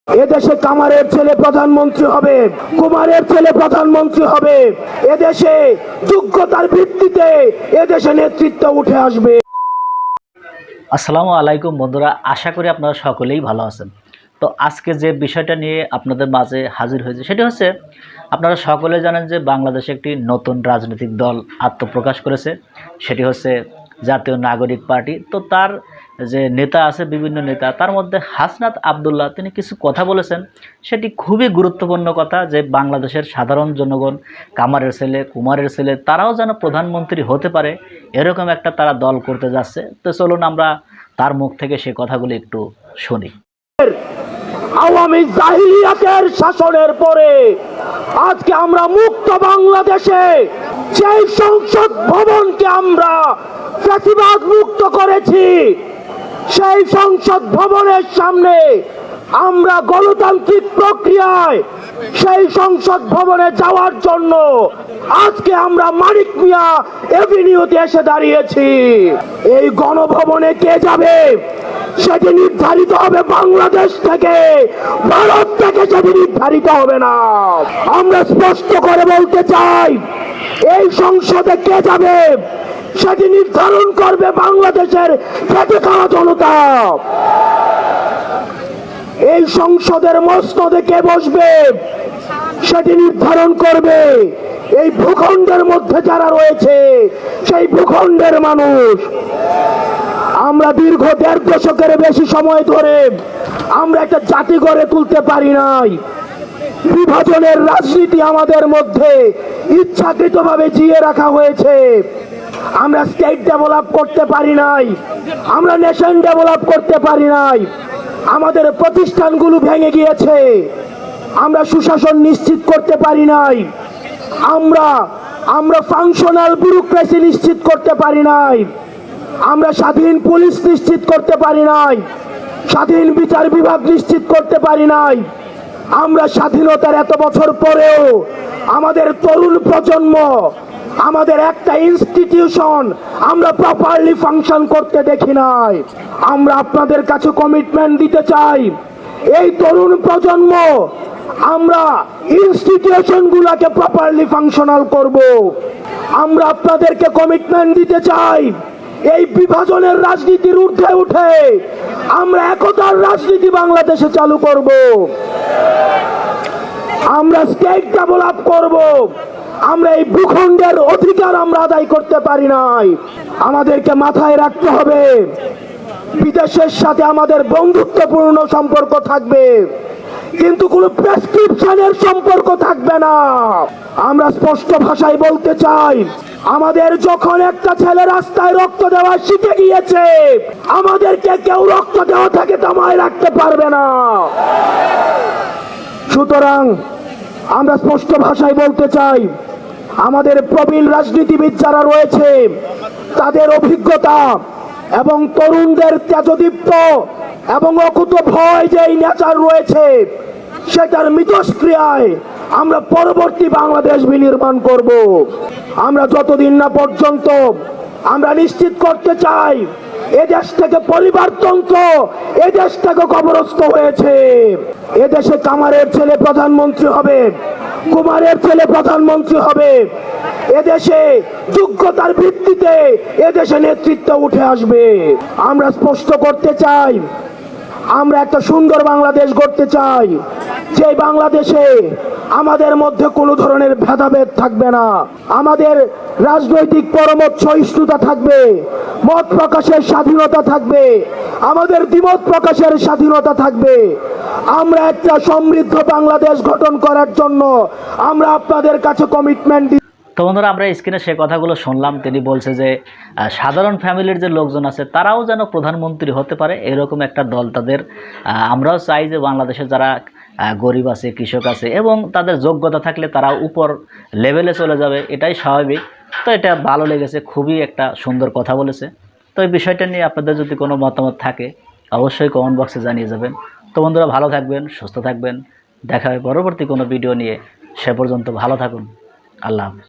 এদেশে কামারের ছেলে প্রধানমন্ত্রী হবে, কুমারের ছেলে প্রধানমন্ত্রী হবে। এদেশে যোগ্যতার ভিত্তিতে এদেশে নেতৃত্ব উঠে আসবে। আসসালামু আলাইকুম বন্ধুরা, আশা করি আপনারা সকলেই ভালো আছেন। তো আজকে যে বিষয়টা নিয়ে আপনাদের মাঝে হাজির হয়েছে সেটি হচ্ছে, আপনারা সকলে জানেন যে বাংলাদেশে একটি নতুন রাজনৈতিক দল আত্মপ্রকাশ করেছে, সেটি হচ্ছে জাতীয় নাগরিক পার্টি। তো তার যে নেতা আছে, বিভিন্ন নেতা, তার মধ্যে হাসনাত আবদুল্লাহ তিনি কিছু কথা বলেছেন, সেটি খুবই গুরুত্বপূর্ণ কথা যে বাংলাদেশের সাধারণ জনগণ, কামারের ছেলে, কুমারের ছেলে, তারাও যেন প্রধানমন্ত্রী হতে পারে, এরকম একটা তারা দল করতে যাচ্ছে। তো চলুন আমরা তার মুখ থেকে সে কথাগুলো একটু শুনি। আওয়ামী জাহিলিয়াতের শাসনের পরে আজকে আমরা মুক্ত বাংলাদেশে সেই সংসদ ভবনকে আমরা ফ্যাসিবাদ মুক্ত করেছি, সেই সংসদ ভবনের সামনে আমরা গণতান্ত্রিক প্রক্রিয়ায় সেই সংসদ ভবনে যাওয়ার জন্য আজকে আমরা মানিক মিয়া এভিনিউতে এসে দাঁড়িয়েছি। এই গণভবনে কে যাবে সেটি নির্ধারিত হবে বাংলাদেশ থেকে, ভারত থেকে সেটি নির্ধারিত হবে না। আমরা স্পষ্ট করে বলতে চাই, এই সংসদে কে যাবে সেটি নির্ধারণ করবে বাংলাদেশের খেটে খাওয়া জনতা। এই সংসদের মসনদে কে বসবে সেটি নির্ধারণ করবে এই ভূখণ্ডের মধ্যে যারা রয়েছে, সেই ভূখণ্ডের মানুষ। আমরা দীর্ঘ ১.৫ দশকের বেশি সময় ধরে আমরা একটা জাতি গড়ে তুলতে পারি নাই। বিভাজনের রাজনীতি আমাদের মধ্যে ইচ্ছাকৃতভাবে জিয়ে রাখা হয়েছে। আমরা স্টেট ডেভেলপ করতে পারি নাই, আমরা নেশন ডেভেলপ করতে পারি নাই। আমাদের প্রতিষ্ঠানগুলো ভেঙে গিয়েছে, আমরা সুশাসন নিশ্চিত করতে পারি নাই, আমরা ফাংশনাল ব্যুরোক্রেসি নিশ্চিত করতে পারি নাই, আমরা স্বাধীন পুলিশ নিশ্চিত করতে পারি নাই, স্বাধীন বিচার বিভাগ নিশ্চিত করতে পারি নাই। আমরা স্বাধীনতার এত বছর পরেও আমাদের তরুণ প্রজন্ম, আমাদের একটা ইনস্টিটিউশন আমরা প্রপারলি ফাংশন করতে দেখি নাই। আমরা আপনাদের কাছে কমিটমেন্ট দিতে চাই, এই তরুণ প্রজন্ম আমরা ইনস্টিটিউশন গুলাকে প্রপারলি ফাংশনাল করব। আমরা আপনাদেরকে কমিটমেন্ট দিতে চাই, এই বিভাজনের রাজনীতির ঊর্ধ্বে উঠে আমরা একতার রাজনীতি বাংলাদেশে চালু করব। আমরা স্টেট ডেভেলপ করব। আমরা এই ভূখণ্ডের অধিকার আমরা আদায় করতে পারি নাই। আমাদেরকে মাথায় রাখতে হবে, বিদেশের সাথে আমাদের বন্ধুত্বপূর্ণ সম্পর্ক থাকবে, কিন্তু কোনো প্রেসক্রিপশনের সম্পর্ক থাকবে না। আমরা স্পষ্ট ভাষায় বলতে চাই, আমাদের যখন একটা ছেলে রাস্তায় রক্ত দেওয়া শিখে গিয়েছে, আমাদেরকে কেউ রক্ত দেওয়া থেকে থামায় রাখতে পারবে না। সুতরাং আমরা স্পষ্ট ভাষায় বলতে চাই, আমাদের প্রবীণ রাজনীতিবিদ যারা রয়েছে তাদের অভিজ্ঞতা এবং তরুণদের তেজদীপ্ত এবং অকুত ভয় যে নেচার রয়েছে, সেটার মিথস্ক্রিয়ায় আমরা পরবর্তী বাংলাদেশ বিনির্মাণ করব। আমরা যতদিন না পর্যন্ত আমরা নিশ্চিত করতে চাই এদেশ থেকে পরিবারতন্ত্র, এদেশ থেকে কবরস্থ হয়েছে। এদেশে কামারের ছেলে প্রধানমন্ত্রী হবে, কুমারের ছেলে প্রধানমন্ত্রী হবে। এদেশে যোগ্যতার ভিত্তিতে এদেশে নেতৃত্ব উঠে আসবে। আমরা স্পষ্ট করতে চাই, আমরা একটা সুন্দর বাংলাদেশ গড়তে চাই, যে বাংলাদেশে আমাদের মধ্যে কোনো ধরনের ভেদাভেদ থাকবে না, আমাদের রাজনৈতিক পরমত সহিষ্ণুতা থাকবে, মত প্রকাশের স্বাধীনতা থাকবে, আমাদের দ্বিমত প্রকাশের স্বাধীনতা থাকবে। আমরা একটা সমৃদ্ধ বাংলাদেশ গঠন করার জন্য আমরা আপনাদের কাছে কমিটমেন্ট দিই। তো বন্ধুরা, আমরা স্ক্রিনে সে কথাগুলো শুনলাম। তিনি বলছে যে সাধারণ ফ্যামিলির যে লোকজন আছে তারাও যেন প্রধানমন্ত্রী হতে পারে, এরকম একটা দল তাদের। আমরাও চাই যে বাংলাদেশে যারা গরিব আছে, কৃষক আছে এবং তাদের যোগ্যতা থাকলে তারা উপর লেভেলে চলে যাবে, এটাই স্বাভাবিক। তো এটা ভালো লেগেছে, খুবই একটা সুন্দর কথা বলেছে। তো এই বিষয়টা নিয়ে আপনাদের যদি কোনো মতামত থাকে অবশ্যই কমেন্ট বক্সে জানিয়ে যাবেন। তো বন্ধুরা, ভালো থাকবেন, সুস্থ থাকবেন, দেখা হয় পরবর্তী কোনো ভিডিও নিয়ে। সে পর্যন্ত ভালো থাকুন, আল্লাহ হাফেজ।